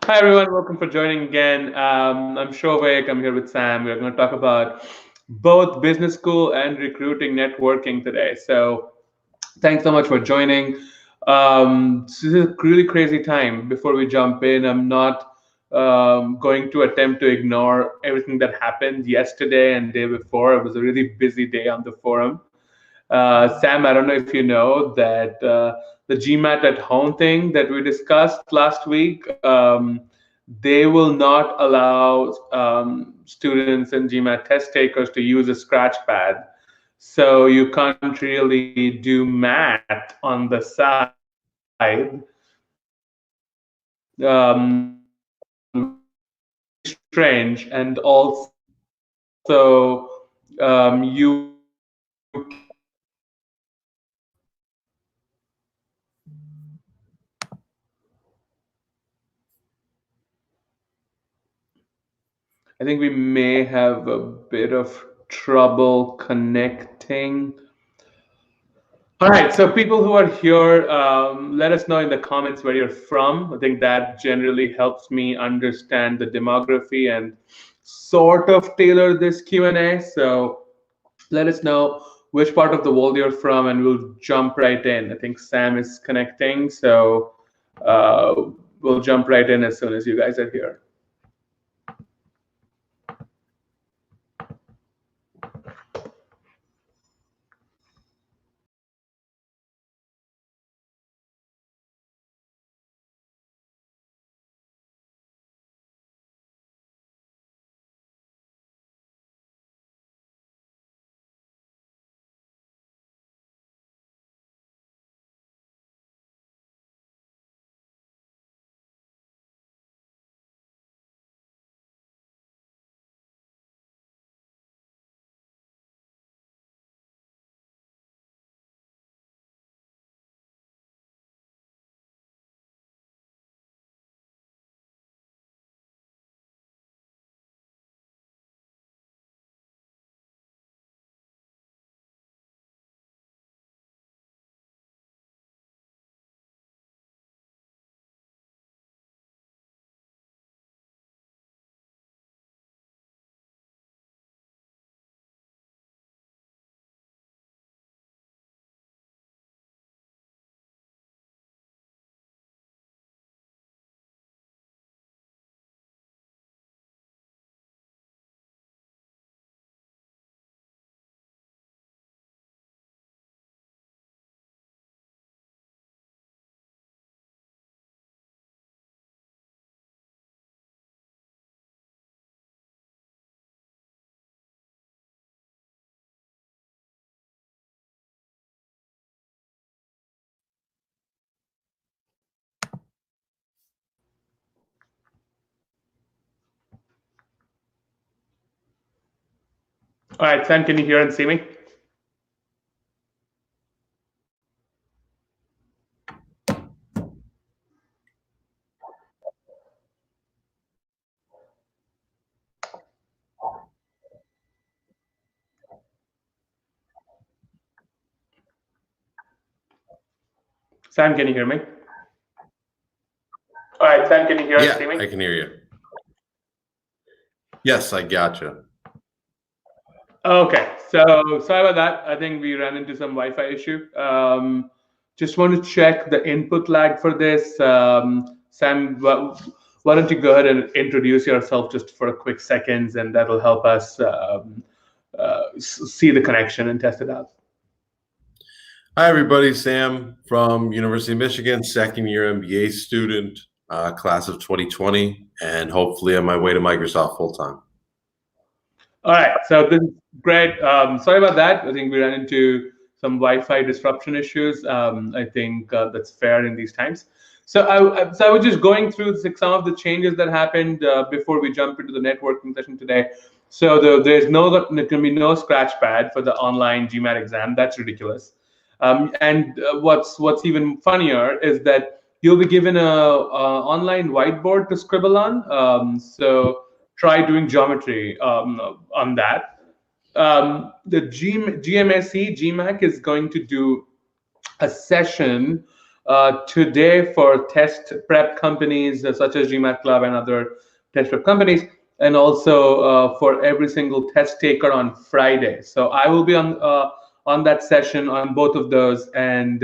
Hi everyone, welcome for joining again. I'm Shovik. I'm here with Sam. We're going to talk about both business school and recruiting networking today. So thanks so much for joining. This is a really crazy time. Before we jump in, I'm not going to attempt to ignore everything that happened yesterday and day before. It was a really busy day on the forum. Sam, I don't know if you know that the GMAT at home thing that we discussed last week, they will not allow students and GMAT test takers to use a scratch pad. So you can't really do math on the side. Very strange. And also, you I think we may have a bit of trouble connecting. All right, so people who are here, let us know in the comments where you're from. I think that generally helps me understand the demography and sort of tailor this Q&A. So let us know which part of the world you're from, and we'll jump right in. I think Sam is connecting, so uh, we'll jump right in as soon as you guys are here. All right, Sam, can you hear and see me? Sam, can you hear me? All right, Sam, can you hear and see me? I can hear you. Yes, I gotcha. Okay, so sorry about that. I think we ran into some Wi-Fi issue. Just want to check the input lag for this. Sam, why don't you go ahead and introduce yourself just for a quick seconds, and that'll help us see the connection and test it out. Hi, everybody. Sam from University of Michigan, second year MBA student, class of 2020, and hopefully on my way to Microsoft full time. All right, so this is great. Sorry about that. I think we ran into some Wi-Fi disruption issues. I think that's fair in these times. So I was just going through some of the changes that happened before we jump into the networking session today. So there can be no scratch pad for the online GMAT exam. That's ridiculous. And what's even funnier is that you'll be given a online whiteboard to scribble on. So try doing geometry on that. The GMSE GMAC is going to do a session today for test prep companies such as GMAT Club and other test prep companies, and also for every single test taker on Friday. So I will be on that session on both of those, and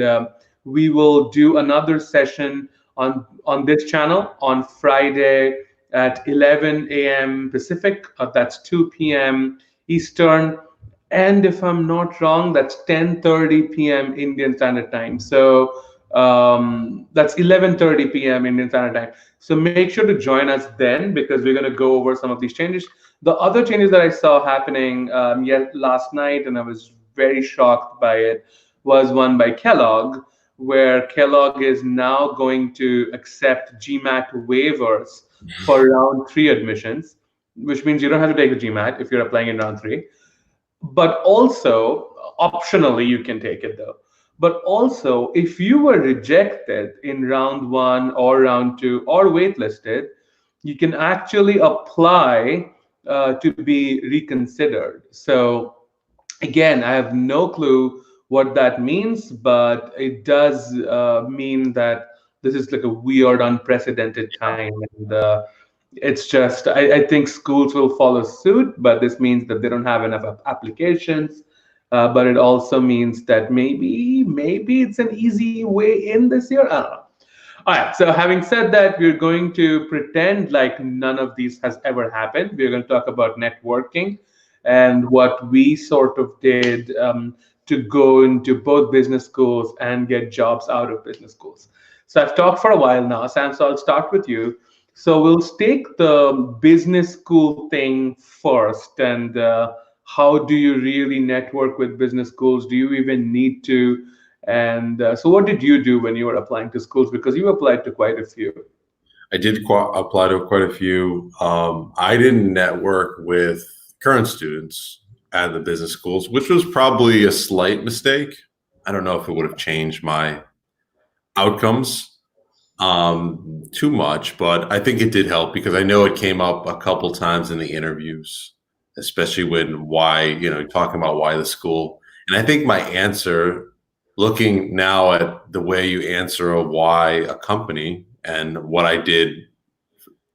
we will do another session on this channel on Friday at 11 a.m. Pacific. That's 2 p.m. Eastern, and if I'm not wrong, that's 10:30 p.m. Indian Standard Time. So that's 11:30 p.m. Indian Standard Time. So make sure to join us then, because we're going to go over some of these changes. The other changes that I saw happening last night, and I was very shocked by it, was one by Kellogg, where Kellogg is now going to accept GMAT waivers for round three admissions, which means you don't have to take a GMAT if you're applying in round three. But also, optionally, you can take it though. But also, if you were rejected in round one or round two or waitlisted, you can actually apply to be reconsidered. So again, I have no clue what that means, but it does mean that this is like a weird, unprecedented time. And it's just, I think schools will follow suit, but this means that they don't have enough applications. But it also means that maybe it's an easy way in this year. I don't know. All right. So having said that, we're going to pretend like none of these has ever happened. We're going to talk about networking and what we sort of did to go into both business schools and get jobs out of business schools. So I've talked for a while now, Sam. So I'll start with you. So we'll take the business school thing first, and how do you really network with business schools? Do you even need to? And so what did you do when you were applying to schools? Because you applied to quite a few. I did apply to quite a few. I didn't network with current students at the business schools, which was probably a slight mistake. I don't know if it would have changed my outcomes too much, but I think it did help because I know it came up a couple times in the interviews, especially when talking about why the school. And I think my answer, looking now at the way you answer a why a company and what I did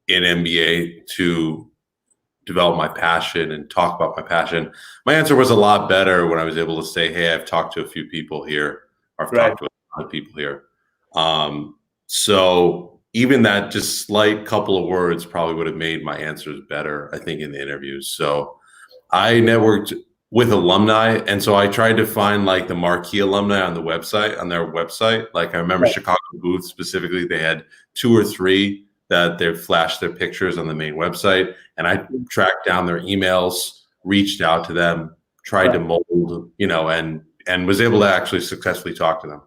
in MBA to develop my passion and talk about my passion, my answer was a lot better when I was able to say, hey, I've talked to a few people here, or I've talked to a lot of people here. So even that just slight couple of words probably would have made my answers better, I think, in the interviews. So I networked with alumni, and so I tried to find like the marquee alumni on their website. Like I remember Chicago Booth specifically, they had 2 or 3 that they flashed their pictures on the main website, and I tracked down their emails, reached out to them, tried to mold, and was able to actually successfully talk to them.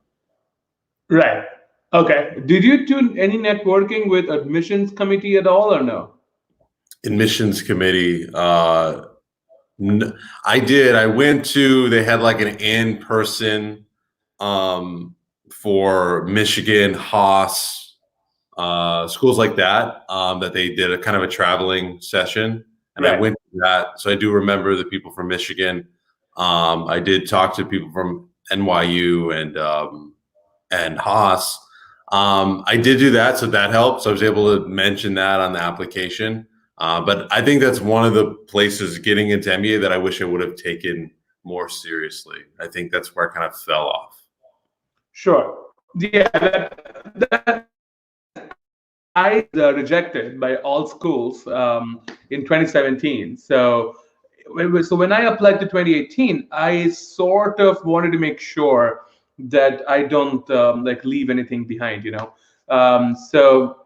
Right. Okay. Did you do any networking with admissions committee at all, or no? Admissions committee, I did. I went to, they had like an in-person for Michigan, Haas, schools like that, that they did a kind of a traveling session. And I went to that. So I do remember the people from Michigan. I did talk to people from NYU and Haas. I did do that, so that helps. I was able to mention that on the application. But I think that's one of the places getting into MBA that I wish I would have taken more seriously. I think that's where I kind of fell off. Sure. Yeah, that I was rejected by all schools in 2017. So when I applied to 2018, I sort of wanted to make sure that I don't leave anything behind, So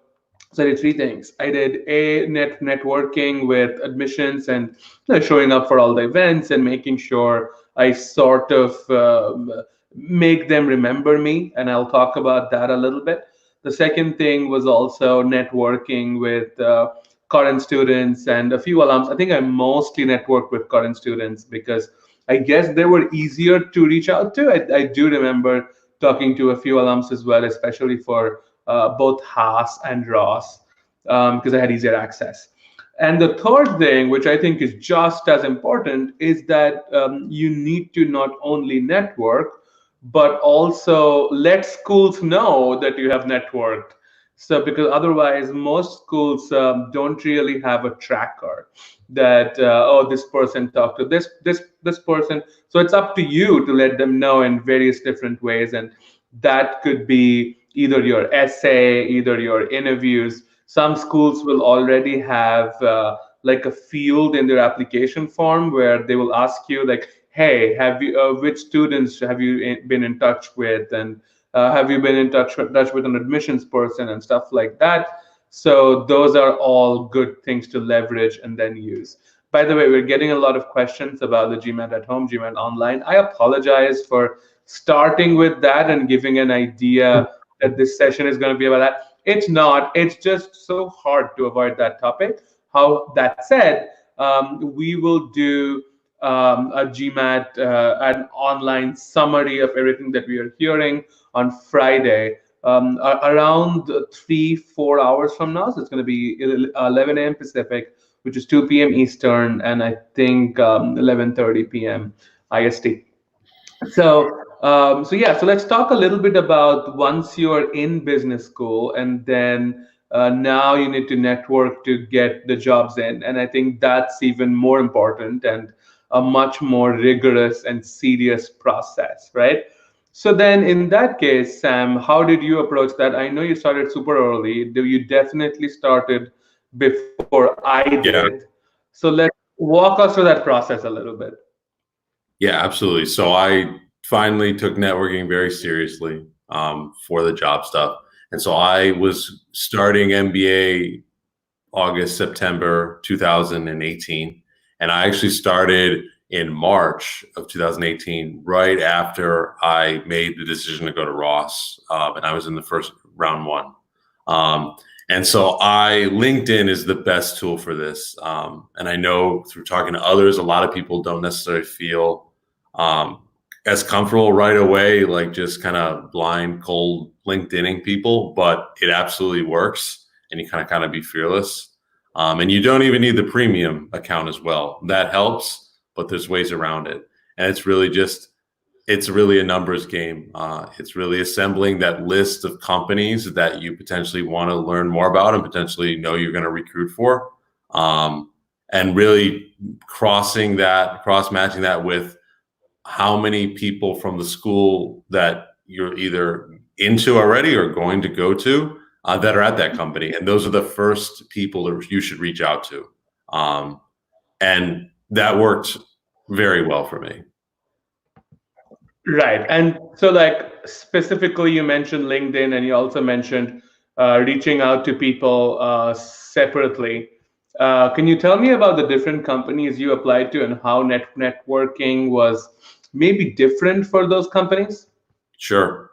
I did 3 things. I did networking with admissions and showing up for all the events and making sure I sort of make them remember me. And I'll talk about that a little bit. The second thing was also networking with current students and a few alums. I think I mostly networked with current students because I guess they were easier to reach out to. I do remember talking to a few alums as well, especially for both Haas and Ross, because I had easier access. And the third thing, which I think is just as important, is that you need to not only network, but also let schools know that you have networked. So because otherwise, most schools don't really have a tracker that oh, this person talked to this person. So it's up to you to let them know in various different ways, and that could be either your essay, either your interviews. Some schools will already have like a field in their application form where they will ask you like, hey, have you which students have you been in touch with, and have you been in touch with an admissions person and stuff like that. So those are all good things to leverage and then use. By the way, we're getting a lot of questions about the GMAT at home, GMAT online. I apologize for starting with that and giving an idea that this session is going to be about that. It's not. It's just so hard to avoid that topic. How that said, we will do a GMAT, an online summary of everything that we are hearing on Friday around 3-4 hours from now. So it's going to be 11 a.m. Pacific, which is 2 p.m. Eastern, and I think 11:30 p.m. IST. So let's talk a little bit about once you're in business school, and then now you need to network to get the jobs in. And I think that's even more important and a much more rigorous and serious process, right? So then in that case, Sam, how did you approach that? I know you started super early. You definitely started before I did. Yeah. So let's walk us through that process a little bit. Yeah, absolutely. So I finally took networking very seriously for the job stuff. And so I was starting MBA August, September 2018. And I actually started in March of 2018, right after I made the decision to go to Ross. And I was in the first round one. And so LinkedIn is the best tool for this. And I know through talking to others, a lot of people don't necessarily feel as comfortable right away, like just kind of blind, cold LinkedIning people, but it absolutely works. And you kind of be fearless. And you don't even need the premium account as well. That helps, but there's ways around it. And it's really a numbers game. It's really assembling that list of companies that you potentially want to learn more about and potentially know you're going to recruit for. And really cross-matching that with how many people from the school that you're either into already or going to go to that are at that company. And those are the first people that you should reach out to. And that worked very well for me. Right. And so, like, specifically, you mentioned LinkedIn, and you also mentioned reaching out to people separately. Can you tell me about the different companies you applied to and how networking was maybe different for those companies? Sure.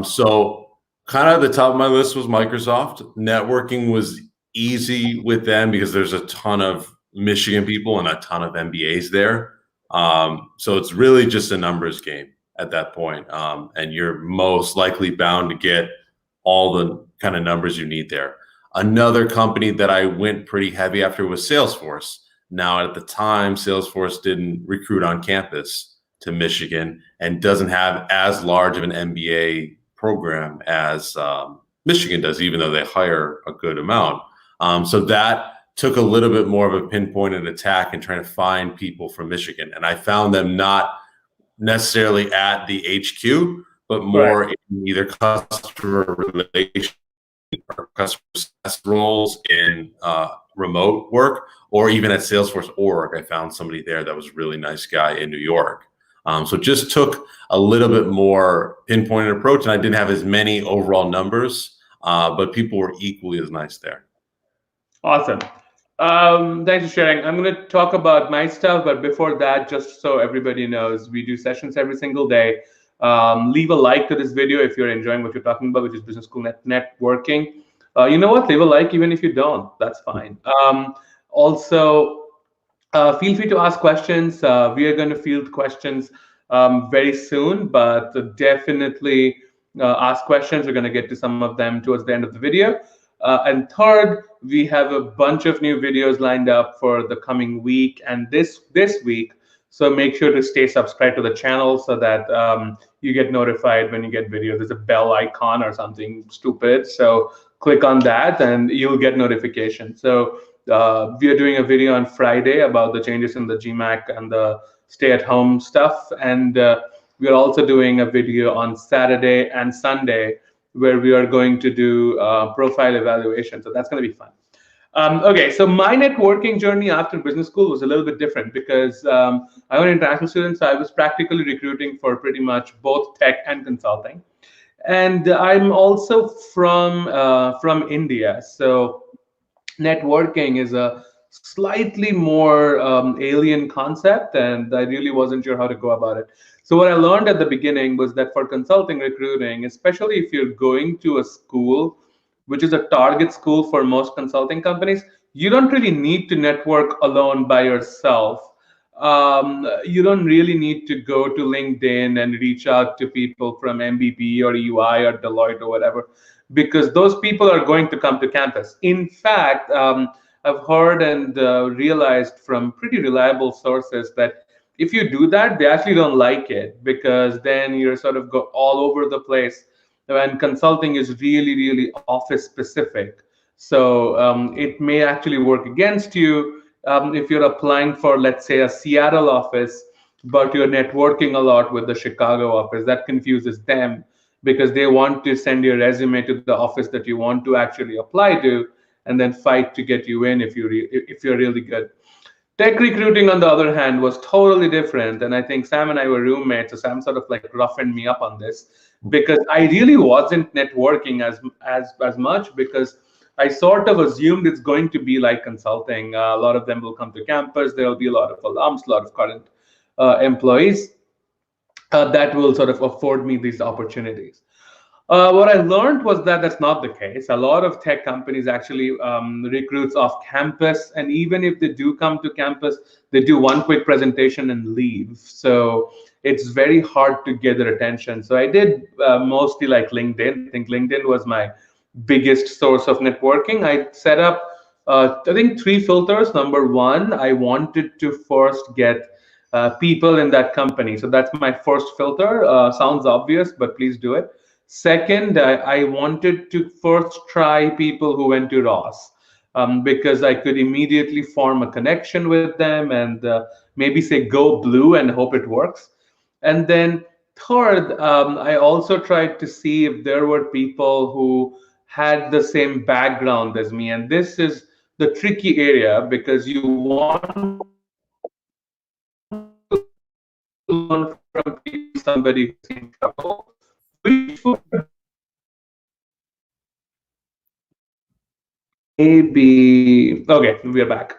So kind of the top of my list was Microsoft. Networking was easy with them because there's a ton of Michigan people and a ton of MBAs there. So it's really just a numbers game at that point. And you're most likely bound to get all the kind of numbers you need there. Another company that I went pretty heavy after was Salesforce. Now, at the time, Salesforce didn't recruit on campus to Michigan and doesn't have as large of an MBA program as Michigan does, even though they hire a good amount. So that took a little bit more of a pinpointed attack in trying to find people from Michigan. And I found them not necessarily at the HQ, but more in either customer relation or customer success roles in remote work, or even at Salesforce org. I found somebody there that was a really nice guy in New York. So it just took a little bit more pinpointed approach, and I didn't have as many overall numbers, but people were equally as nice there. Awesome. Thanks for sharing. I'm going to talk about my stuff, but before that, just so everybody knows, we do sessions every single day. Leave a like to this video if you're enjoying what you're talking about, which is business school networking. You know what? Leave a like even if you don't. That's fine. Also, feel free to ask questions. We are going to field questions very soon, but definitely ask questions. We're going to get to some of them towards the end of the video. And third, we have a bunch of new videos lined up for the coming week and this week. So make sure to stay subscribed to the channel so that you get notified when you get videos. There's a bell icon or something stupid. So click on that and you'll get notification. So we are doing a video on Friday about the changes in the GMAT and the stay-at-home stuff. And we are also doing a video on Saturday and Sunday where we are going to do profile evaluation. So that's going to be fun. Okay, so my networking journey after business school was a little bit different because I was an international student, so I was practically recruiting for pretty much both tech and consulting. And I'm also from India, so networking is a slightly more alien concept, and I really wasn't sure how to go about it. So what I learned at the beginning was that for consulting recruiting, especially if you're going to a school which is a target school for most consulting companies, you don't really need to network alone by yourself. You don't really need to go to LinkedIn and reach out to people from MBP or EY or Deloitte or whatever, because those people are going to come to campus. In fact, I've heard and realized from pretty reliable sources that if you do that, they actually don't like it because then you're sort of go all over the place. And consulting is really, really office specific. So it may actually work against you if you're applying for, let's say, a Seattle office, but you're networking a lot with the Chicago office. That confuses them because they want to send your resume to the office that you want to actually apply to, and then fight to get you in if you're really good. Tech recruiting, on the other hand, was totally different, and I think Sam and I were roommates, so Sam sort of like roughened me up on this because I really wasn't networking as much because I sort of assumed it's going to be like consulting. A lot of them will come to campus. There will be a lot of alums, a lot of current employees that will sort of afford me these opportunities. What I learned was that that's not the case. A lot of tech companies actually recruits off campus, and even if they do come to campus, they do one quick presentation and leave. So it's very hard to get their attention. So I did mostly like LinkedIn. I think LinkedIn was my biggest source of networking. I set up, I think, three filters. Number one, I wanted to first get people in that company. So that's my first filter. Sounds obvious, but please do it. Second, I wanted to first try people who went to Ross because I could immediately form a connection with them and maybe say go blue and hope it works. And then third, I also tried to see if there were people who had the same background as me. And this is the tricky area because you want to learn from people, somebody who's seen trouble, which would maybe okay, we are back.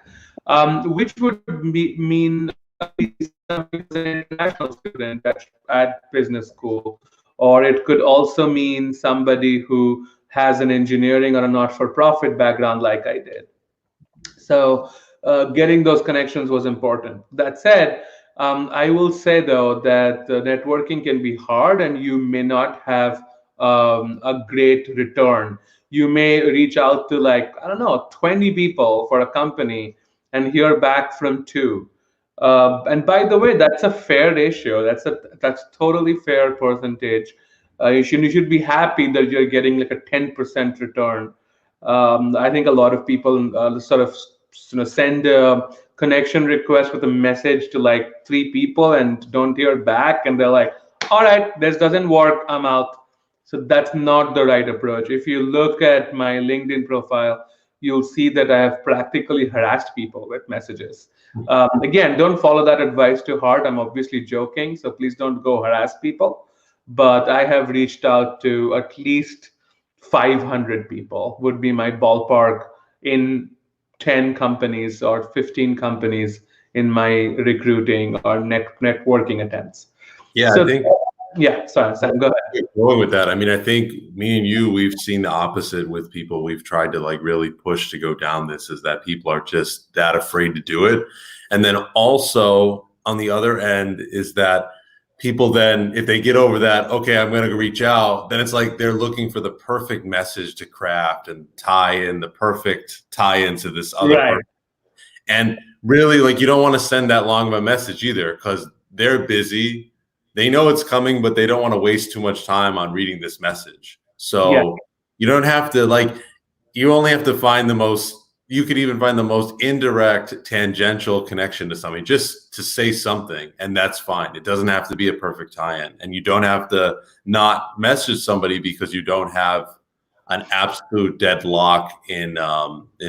Which would mean somebody who's an international student at business school, or it could also mean somebody who has an engineering or a not-for-profit background like I did. So getting those connections was important. That said, I will say though that networking can be hard and you may not have a great return. You may reach out to like, I don't know, 20 people for a company and hear back from two. And by the way, that's a fair ratio. That's totally fair percentage. You should be happy that you're getting like a 10% return. I think a lot of people sort of send a connection request with a message to like three people and don't hear back, and they're like, "All right, this doesn't work. I'm out." So that's not the right approach. If you look at my LinkedIn profile, you'll see that I have practically harassed people with messages. Again, don't follow that advice too hard. I'm obviously joking, so please don't go harass people. But I have reached out to at least 500 people, would be my ballpark, in 10 companies or 15 companies in my recruiting or networking attempts. Yeah, So, I think yeah, sorry, Sam, go ahead. going with that. I mean, I think me and you, we've seen the opposite with people we've tried to like really push to go down this, is that people are just that afraid to do it. And then also on the other end is that people then, if they get over that, okay, I'm going to reach out, then it's like they're looking for the perfect message to craft and tie in the perfect tie into this other Right. person. And really, like, you don't want to send that long of a message either, because they're busy. They know it's coming, but they don't want to waste too much time on reading this message. Yeah. So you don't have to, like, you only have to find the most, you could even find the most indirect tangential connection to something, just to say something, and that's fine. It doesn't have to be a perfect tie-in, and you don't have to not message somebody because you don't have an absolute deadlock in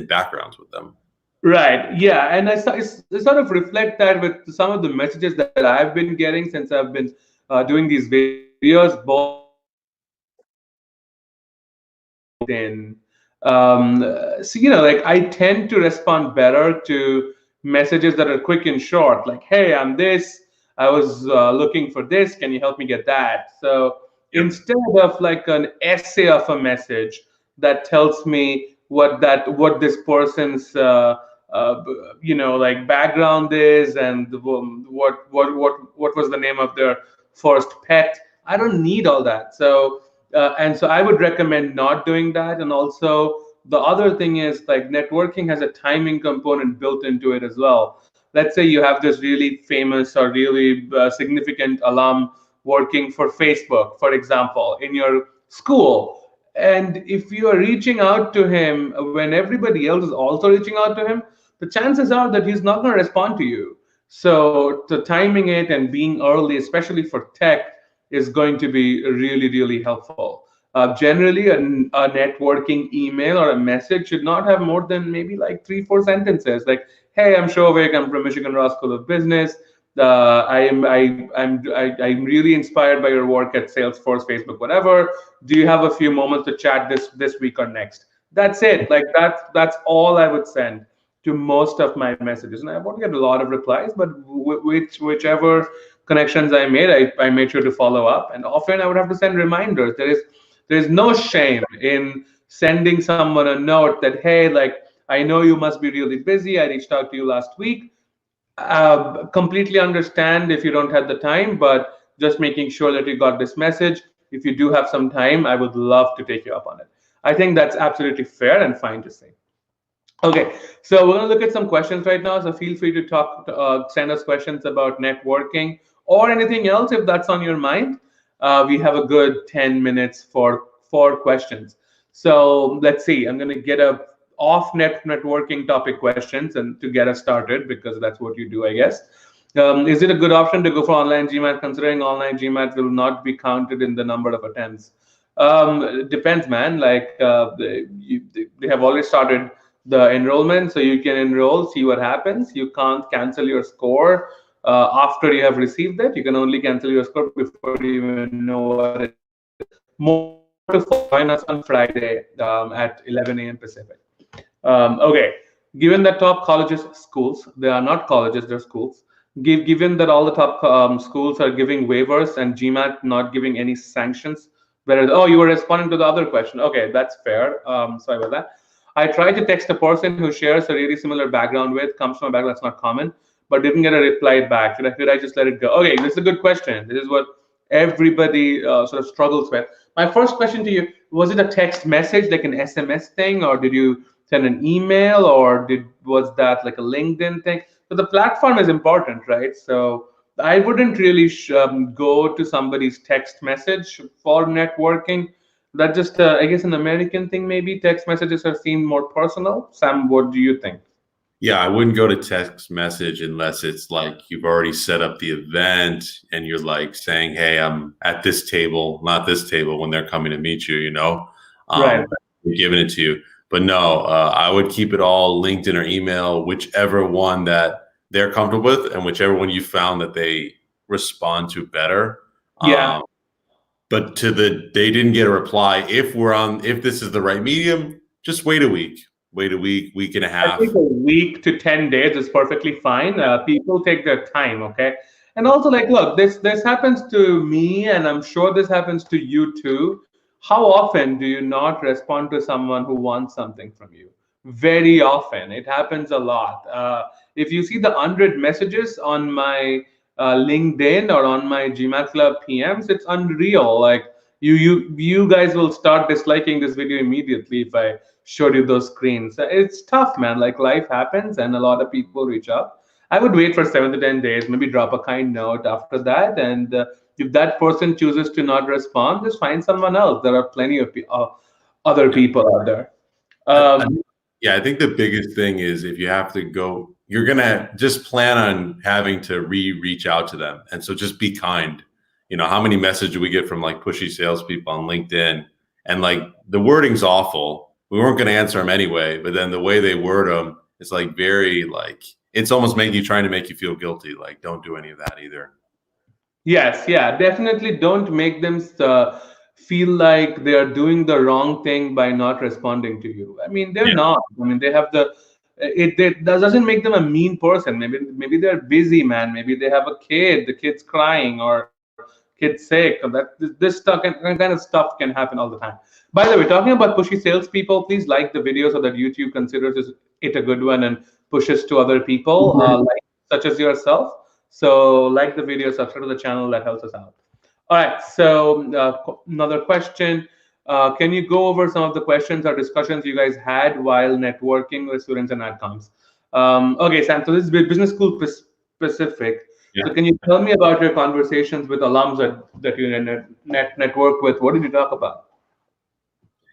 backgrounds with them. Right. Yeah. And I sort of reflect that with some of the messages that I've been getting since I've been doing these videos, both on LinkedIn. So, like I tend to respond better to messages that are quick and short, like, hey, I'm this. I was looking for this. Can you help me get that? So Yep. instead of like an essay of a message that tells me what this person's like background is and what was the name of their first pet. I don't need all that. So I would recommend not doing that. And also the other thing is like networking has a timing component built into it as well. Let's say you have this really famous or really significant alum working for Facebook, for example, in your school. And if you are reaching out to him when everybody else is also reaching out to him, the chances are that he's not going to respond to you. So the timing it and being early, especially for tech, is going to be really, really helpful. Generally, a networking email or a message should not have more than maybe like 3, 4 sentences. Like, "Hey, I'm Shovik. I'm from Michigan Raw School of Business. I'm really inspired by your work at Salesforce, Facebook, whatever. Do you have a few moments to chat this week or next?" That's it. Like that's all I would send to most of my messages, and I won't get a lot of replies, but whichever connections I made, I made sure to follow up. And often I would have to send reminders. There is no shame in sending someone a note that, hey, like, I know you must be really busy. I reached out to you last week. Completely understand if you don't have the time, but just making sure that you got this message. If you do have some time, I would love to take you up on it. I think that's absolutely fair and fine to say. Okay, so we're going to look at some questions right now. So feel free to send us questions about networking or anything else if that's on your mind. We have a good 10 minutes for questions. So let's see. I'm going to get a networking topic questions and to get us started because that's what you do, I guess. Is it a good option to go for online GMAT considering online GMAT will not be counted in the number of attempts? It depends, man. Like they have already started the enrollment, so you can enroll, see what happens. You can't cancel your score after you have received it. You can only cancel your score before you even know what it is. More to follow. Join us on Friday at 11 a.m. Pacific. Okay, given that top colleges, schools, they are not colleges, they're schools. Given that all the top schools are giving waivers and GMAT not giving any sanctions, whereas, oh, you were responding to the other question. Okay, that's fair. Sorry about that. I tried to text a person who shares a really similar background with, comes from a background that's not common, but didn't get a reply back. Should I just let it go? Okay, this is a good question. This is what everybody sort of struggles with. My first question to you, was it a text message, like an SMS thing, or did you send an email, or was that like a LinkedIn thing? So the platform is important, right? So I wouldn't really go to somebody's text message for networking. That's just, I guess, an American thing. Maybe text messages are seen more personal. Sam, what do you think? Yeah, I wouldn't go to text message unless it's like you've already set up the event and you're like saying, "Hey, I'm at this table, not this table," when they're coming to meet you, Right. giving it to you. But no, I would keep it all LinkedIn or email, whichever one that they're comfortable with and whichever one you found that they respond to better. Yeah. But they didn't get a reply. If this is the right medium, just wait a week. Wait a week, week and a I half. think a week to 10 days is perfectly fine. People take their time, okay? And also, like, look, this happens to me, and I'm sure this happens to you too. How often do you not respond to someone who wants something from you? Very often. It happens a lot. If you see the 100 messages on my LinkedIn or on my GMAT Club PMs, it's unreal. Like you guys will start disliking this video immediately if I showed you those screens. It's tough, man. Like life happens, and a lot of people reach out. I would wait for 7 to 10 days, maybe drop a kind note after that, and if that person chooses to not respond, just find someone else. There are plenty of other Yeah. people out there. I, Um, yeah, I think the biggest thing is if you have to go, you're gonna just plan on having to reach out to them, and so just be kind. You know, how many messages we get from like pushy salespeople on LinkedIn, and like the wording's awful. We weren't going to answer them anyway, but then the way they word them, it's like very like it's almost making you trying to make you feel guilty. Like, don't do any of that either. Yes, yeah, definitely don't make them feel like they are doing the wrong thing by not responding to you. I mean, they're Yeah, not. I mean, they have the it that doesn't make them a mean person. Maybe they're busy, man. Maybe they have a kid, the kid's crying or kid's sick. Or this stuff kind of stuff can happen all the time. By the way, talking about pushy salespeople, please like the video so that YouTube considers it a good one and pushes to other people, like such as yourself. So like the video, subscribe to the channel. That helps us out. All right. So another question. Can you go over some of the questions or discussions you guys had while networking with students and adcoms? Okay, Sam. So this is business school specific. So yeah. can you tell me about your conversations with alums that you network with? What did you talk about?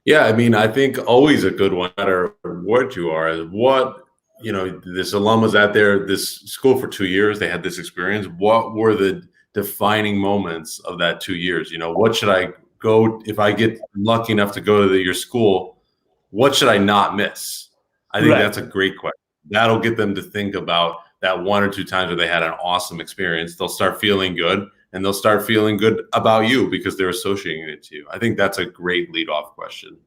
Yeah, I mean, I think always a good one, no matter what you are, is what, you know, this alum was out there, this school for 2 years, they had this experience. What were the defining moments of that 2 years? You know, what should I go, if I get lucky enough to go to your school, what should I not miss? I think Right. that's a great question. That'll get them to think about that 1 or 2 times where they had an awesome experience. They'll start feeling good and they'll start feeling good about you because they're associating it to you. I think that's a great lead off question.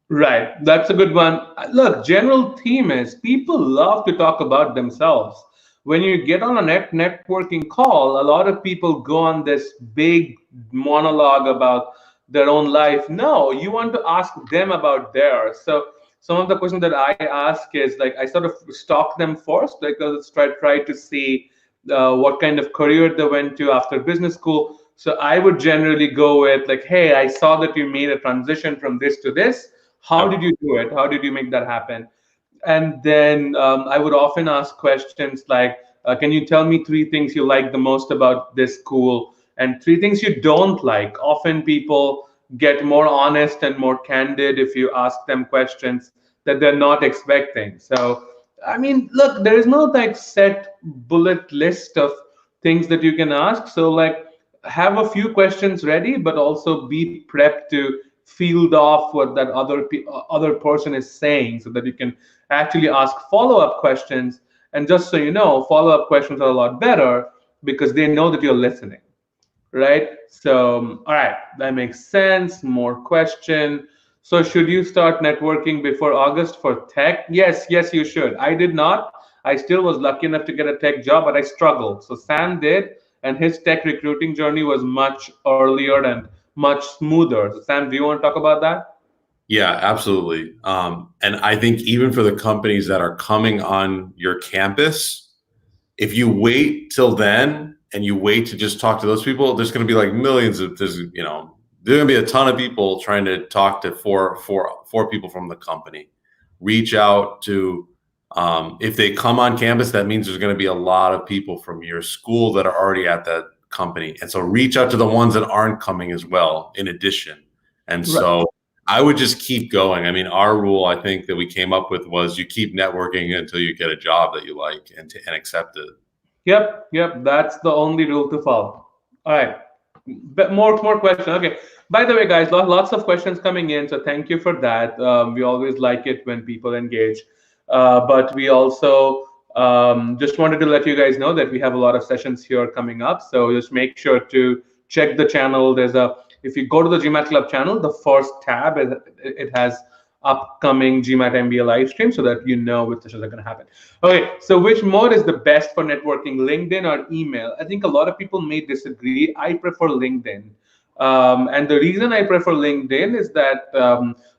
Right, that's a good one. Look, general theme is people love to talk about themselves. When you get on a networking call, a lot of people go on this big monologue about their own life. No, you want to ask them about theirs. So some of the questions that I ask is like I sort of stalk them first because try to see what kind of career they went to after business school. So I would generally go with like, hey, I saw that you made a transition from this to this. How Yep. did you do it? How did you make that happen? And then I would often ask questions like, can you tell me three things you like the most about this school and three things you don't like? Often people get more honest and more candid if you ask them questions that they're not expecting. So, I mean, look, there is no like set bullet list of things that you can ask. So, like, have a few questions ready, but also be prepped to field off what that other person is saying, so that you can actually ask follow-up questions. And just so you know, follow-up questions are a lot better because they know that you're listening, right? So, all right, that makes sense. More question. So, should you start networking before August for tech? Yes, yes, you should. I did not. I still was lucky enough to get a tech job, but I struggled. So, Sam did, and his tech recruiting journey was much earlier and much smoother. So, Sam, do you want to talk about that? Yeah, absolutely. And I think even for the companies that are coming on your campus, if you wait till then and you wait to just talk to those people, there's going to be like millions of there's going to be a ton of people trying to talk to four people from the company. Reach out to if they come on campus, that means there's going to be a lot of people from your school that are already at that company, and so reach out to the ones that aren't coming as well. In addition, and Right. so I would just keep going. I mean, our rule, I think, that we came up with was you keep networking until you get a job that you like and accept it. Yep, yep. That's the only rule to follow. All right. But more questions. Okay. By the way, guys, lots of questions coming in. So thank you for that. We always like it when people engage. But we also just wanted to let you guys know that we have a lot of sessions here coming up. So just make sure to check the channel. If you go to the GMAT Club channel, the first tab it has upcoming GMAT MBA live stream so that you know which sessions are going to happen. Okay, so which mode is the best for networking, LinkedIn or email? I think a lot of people may disagree. I prefer LinkedIn. And the reason I prefer LinkedIn is that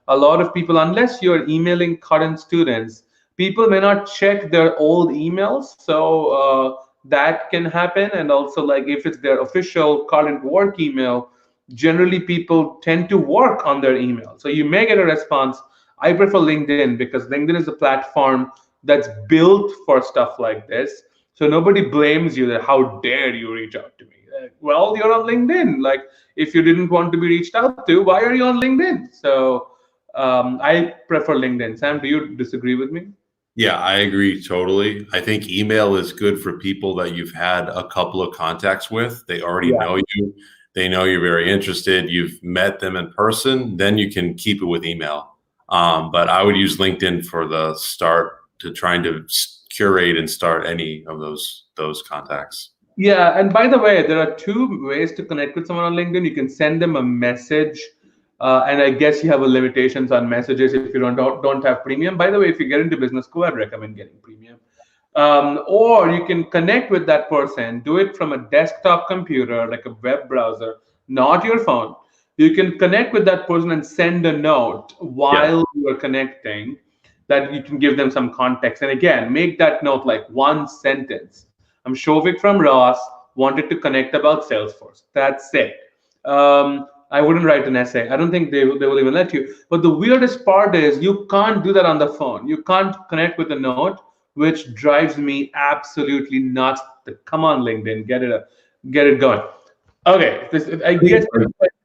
a lot of people, unless you're emailing current students, people may not check their old emails. So that can happen. And also, like if it's their official current work email, generally people tend to work on their email. So you may get a response. I prefer LinkedIn because LinkedIn is a platform that's built for stuff like this. So nobody blames you that how dare you reach out to me. Well, you're on LinkedIn. Like if you didn't want to be reached out to, why are you on LinkedIn? So I prefer LinkedIn. Sam, do you disagree with me? Yeah, I agree totally. I think email is good for people that you've had a couple of contacts with. They already Yeah. know you. They know you're very interested. You've met them in person. Then you can keep it with email. But I would use LinkedIn for the start to trying to curate and start any of those contacts. Yeah, and by the way, there are two ways to connect with someone on LinkedIn. You can send them a message, and I guess you have a limitations on messages if you don't have premium. By the way, if you get into business school, I'd recommend getting premium. Or you can connect with that person, do it from a desktop computer, like a web browser, not your phone. You can connect with that person and send a note Yeah. while you are connecting that you can give them some context. And again, make that note like one sentence. I'm Shovik from Ross, wanted to connect about Salesforce. That's it. I wouldn't write an essay. I don't think they will even let you. But the weirdest part is you can't do that on the phone. You can't connect with a note, which drives me absolutely nuts. Come on, LinkedIn, get it going. Okay, I guess.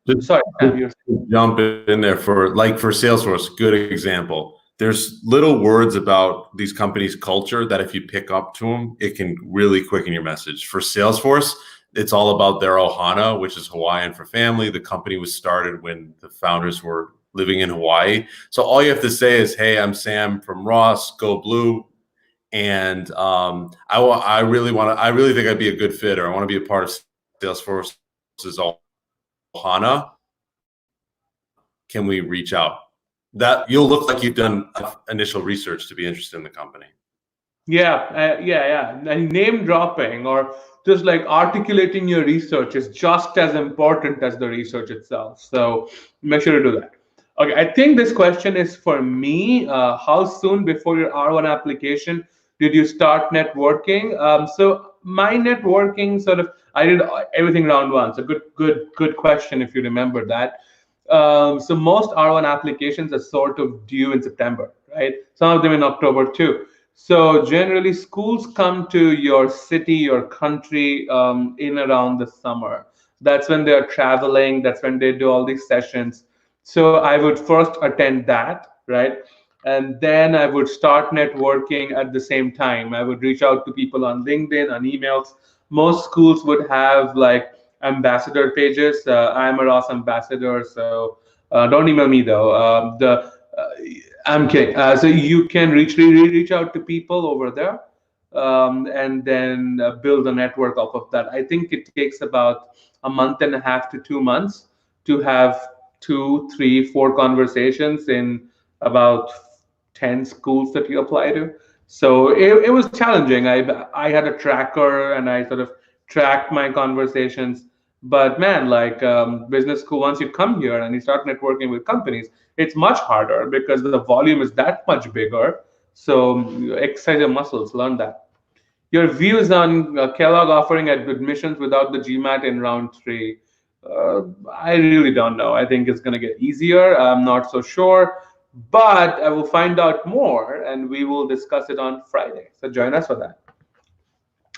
Just, Sorry, Sam, just you're. jump in there for Salesforce, good example. There's little words about these companies' culture that if you pick up to them, it can really quicken your message. For Salesforce, it's all about their Ohana, which is Hawaiian for family. The company was started when the founders were living in Hawaii. So all you have to say is, "Hey, I'm Sam from Ross. Go Blue." And I really want to. I really think I'd be a good fit, or I want to be a part of Salesforce's Ohana. Can we reach out? That you'll look like you've done initial research to be interested in the company. Yeah, yeah. And name dropping or just like articulating your research is just as important as the research itself. So make sure to do that. Okay, I think this question is for me. How soon before your R1 application did you start networking? So my networking sort of, I did everything round one. So good question if you remember that. So most R1 applications are sort of due in September, right? Some of them in October too. So generally, schools come to your city, your country in around the summer. That's when they're traveling. That's when they do all these sessions. So I would first attend that, right? And then I would start networking at the same time. I would reach out to people on LinkedIn, on emails. Most schools would have like ambassador pages. I'm a Ross ambassador, so don't email me though. The I'm kidding. So you can reach out to people over there, and then build a network off of that. I think it takes about a month and a half to 2 months to have two, three, four conversations in about 10 schools that you apply to. So it was challenging. I had a tracker and I sort of tracked my conversations. But man, like business school, once you come here and you start networking with companies, it's much harder because the volume is that much bigger. So exercise your muscles, learn that. Your views on Kellogg offering admissions without the GMAT in round three. I really don't know. I think it's going to get easier. I'm not so sure, but I will find out more and we will discuss it on Friday. So join us for that.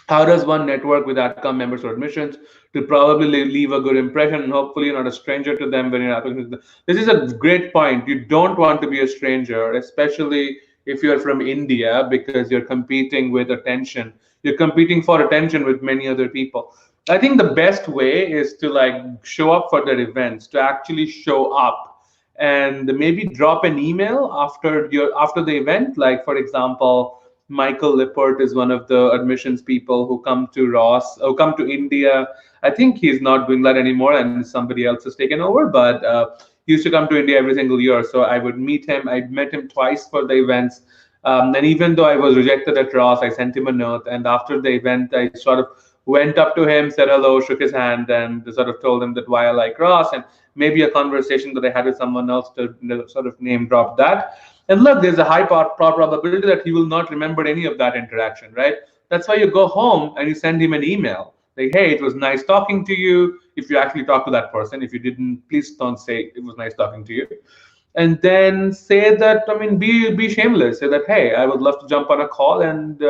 How does one network with outcome members or admissions to probably leave a good impression and hopefully you're not a stranger to them when you're applying? This is a great point. You don't want to be a stranger, especially if you're from India, because you're competing with attention. You're competing for attention with many other people. I think the best way is to like show up for their events, to actually show up and maybe drop an email after the event. Like for example, Michael Lippert is one of the admissions people who come to Ross, who come to India. I think he's not doing that anymore, and somebody else has taken over. But he used to come to India every single year, so I would meet him. I met him twice for the events, and even though I was rejected at Ross, I sent him a note. And after the event, I sort of went up to him, said hello, shook his hand, and sort of told him that why I like Ross, and maybe a conversation that I had with someone else to sort of name drop that. And look, there's a high probability that he will not remember any of that interaction, right? That's why you go home and you send him an email like, hey, it was nice talking to you. If you actually talk to that person, if you didn't, please don't say it was nice talking to you. and then say that, I mean, be shameless. Say that, hey, I would love to jump on a call and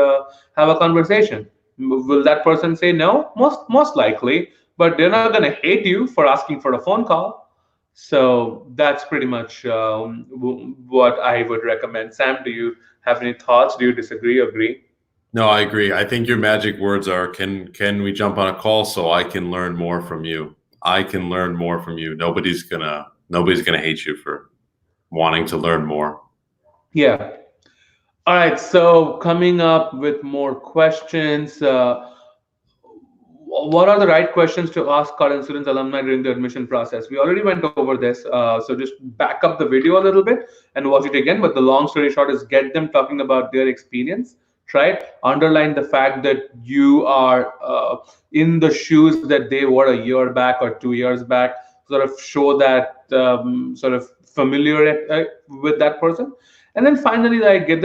have a conversation. Will that person say no? Most likely, but they're not going to hate you for asking for a phone call. So that's pretty much what I would recommend. Sam, do you have any thoughts? Do you disagree? Agree? No, I agree. I think your magic words are can we jump on a call so I can learn more from you? I can learn more from you. Nobody's gonna hate you for wanting to learn more. Yeah. All right. So coming up with more questions. What are the right questions to ask current students, alumni during the admission process? We already went over this, so just back up the video a little bit and watch it again. But the long story short is get them talking about their experience. Try underline the fact that you are in the shoes that they were a year back or 2 years back. Sort of show that sort of familiar with that person, and then finally, like get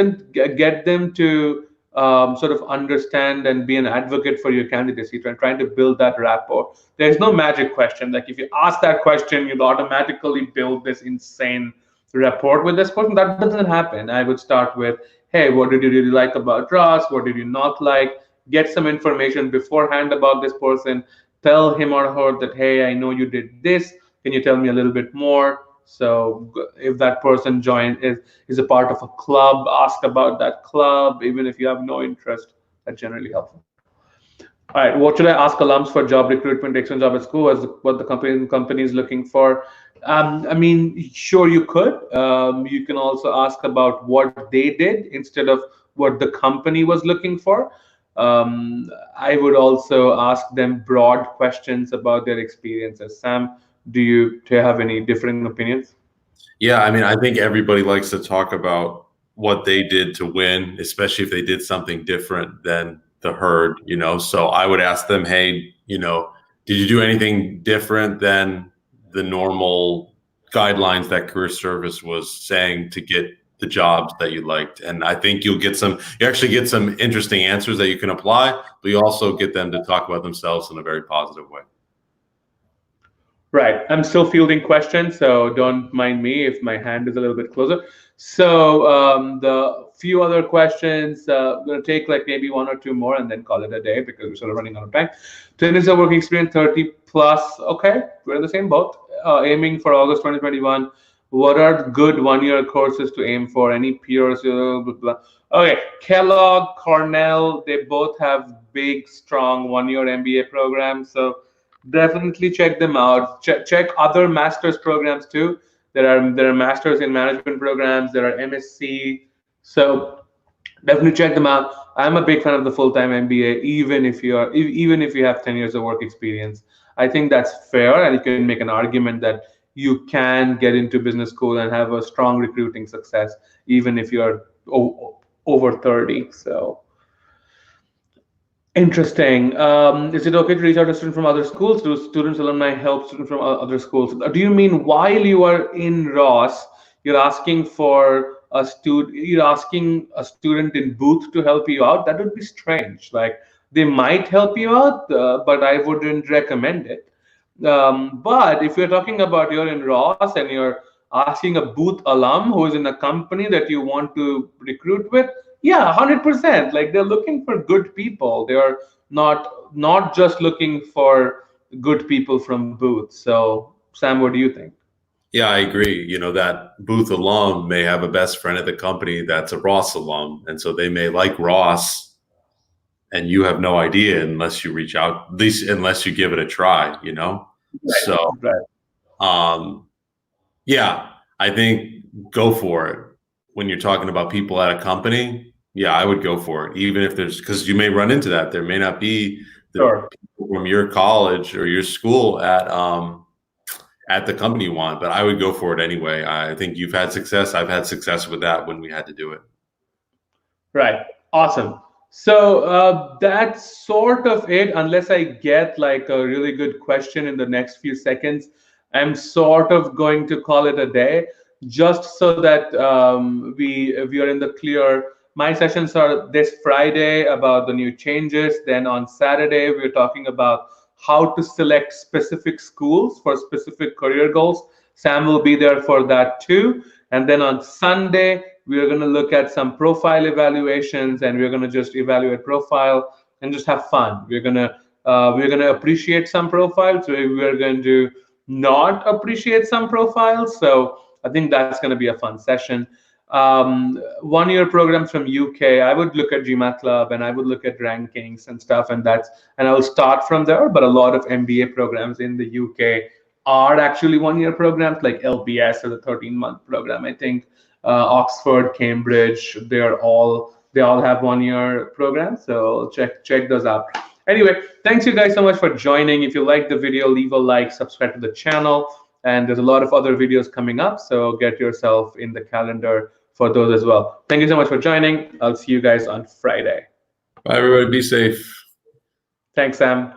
them to sort of understand and be an advocate for your candidacy, trying to build that rapport. There's no magic question. Like if you ask that question, you'll automatically build this insane rapport with this person. That doesn't happen. I would start with, hey, what did you really like about Ross? What did you not like? Get some information beforehand about this person. Tell him or her that, hey, I know you did this. Can you tell me a little bit more? So if that person is a part of a club, ask about that club, even if you have no interest. That's generally helpful. All right, what should I ask alums for job recruitment, excellent job at school, as what the company is looking for? I mean, sure, you could. You can also ask about what they did instead of what the company was looking for. I would also ask them broad questions about their experiences. Sam, do you have any differing opinions? Yeah, I mean, I think everybody likes to talk about what they did to win, especially if they did something different than the herd, So I would ask them, hey, did you do anything different than the normal guidelines that career service was saying to get the jobs that you liked? And I think you actually get some interesting answers that you can apply, but you also get them to talk about themselves in a very positive way. Right. I'm still fielding questions, so don't mind me if my hand is a little bit closer. So the few other questions, I'm going to take like maybe one or two more and then call it a day because we're sort of running out of time. 10 years of working experience, 30 plus. Okay, we're in the same boat. Aiming for August 2021. What are good one-year courses to aim for? Any peers? Blah, blah, blah. Okay, Kellogg, Cornell, they both have big, strong one-year MBA programs. So definitely check them out. Check other master's programs too. There are masters in management programs. There are MSc. So definitely check them out. I'm a big fan of the full-time MBA, even if you have 10 years of work experience. I think that's fair, and you can make an argument that you can get into business school and have a strong recruiting success, even if you're over 30. So interesting. Is it okay to reach out to students from other schools? Do students, alumni help students from other schools? Do you mean while you are in Ross, you're asking for a student, you're asking a student in booth to help you out? That would be strange. Like they might help you out, but I wouldn't recommend it. But if you're talking about you're in Ross and you're asking a booth alum who is in a company that you want to recruit with, yeah, 100%. Like they're looking for good people. They are not just looking for good people from booths. So, Sam, what do you think? Yeah, I agree. That Booth alum may have a best friend at the company that's a Ross alum. And so they may like Ross and you have no idea unless you reach out, at least unless you give it a try. So, Right. yeah, I think go for it. When you're talking about people at a company, yeah, I would go for it. Even if because you may run into that. There may not be the Sure. people from your college or your school at the company you want, but I would go for it anyway. I think you've had success. I've had success with that when we had to do it. Right. Awesome. So that's sort of it. Unless I get like a really good question in the next few seconds, I'm sort of going to call it a day, just so that we are in the clear. My sessions are this Friday about the new changes. Then on Saturday, we're talking about how to select specific schools for specific career goals. Sam will be there for that too. And then on Sunday, we are going to look at some profile evaluations, and we're going to just evaluate profile and just have fun. We're going to appreciate some profiles. We're going to not appreciate some profiles. So I think that's going to be a fun session. 1 year programs from UK, I would look at GMAT Club and I would look at rankings and stuff, and I will start from there. But a lot of MBA programs in the UK are actually 1 year programs, like LBS or the 13-month program. I think Oxford, Cambridge, they all have 1 year programs. So check those out. Anyway, thanks you guys so much for joining. If you liked the video, leave a like, subscribe to the channel, and there's a lot of other videos coming up. So get yourself in the calendar for those as well. Thank you so much for joining. I'll see you guys on Friday. Bye, everybody. Be safe. Thanks, Sam.